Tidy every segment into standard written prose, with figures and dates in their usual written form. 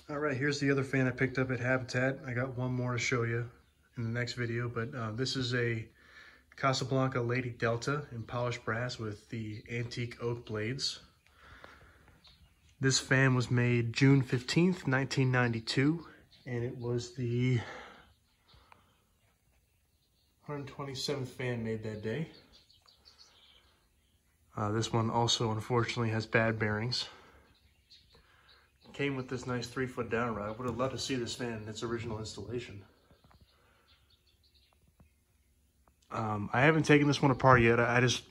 All right, here's the other fan I picked up at Habitat. I got one more to show you in the next video, but this is a Casablanca Lady Delta in polished brass with the antique oak blades. This fan was made June 15th, 1992, and it was the 127th fan made that day. This one also unfortunately has bad bearings. Came with this nice 3-foot down rod. Would have loved to see this fan in its original installation. I haven't taken this one apart yet. I just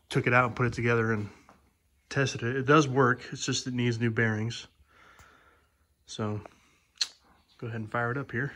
took it out and put it together and tested it. It does work. It's just it needs new bearings. So go ahead and fire it up here.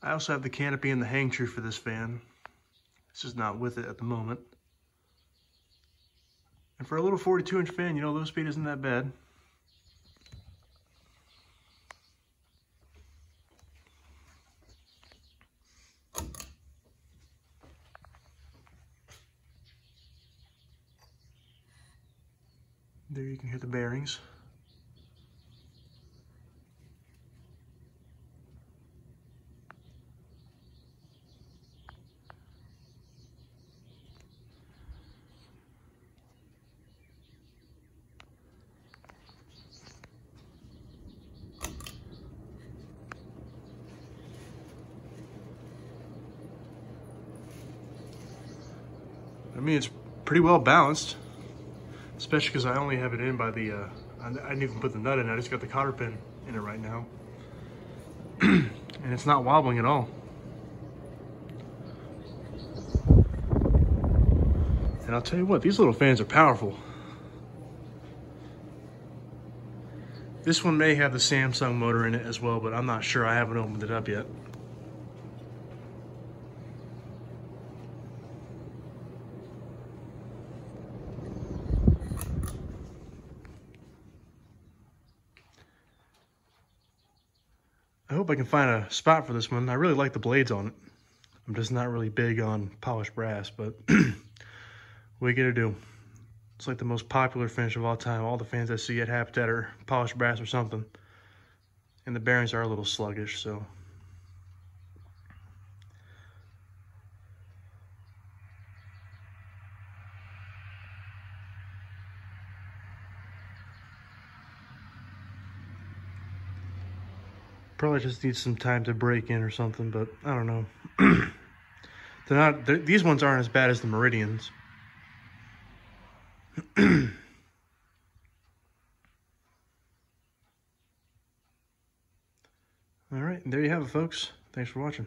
I also have the canopy and the hang tree for this fan. It's just not with it at the moment. And for a little 42-inch fan, you know, low speed isn't that bad. There you can hear the bearings. I mean, it's pretty well balanced, especially because I only have it in by the, I didn't even put the nut in, I just got the cotter pin in it right now. And it's not wobbling at all. And I'll tell you what, these little fans are powerful. This one may have the Samsung motor in it as well, but I'm not sure. I haven't opened it up yet. I hope I can find a spot for this one. I really like the blades on it. I'm just not really big on polished brass, but what are you gonna do? It's like the most popular finish of all time. All the fans I see at Habitat are polished brass or something. And the bearings are a little sluggish, so. Probably just needs some time to break in or something, but I don't know. These ones aren't as bad as the Meridians. All right, there you have it, folks. Thanks for watching.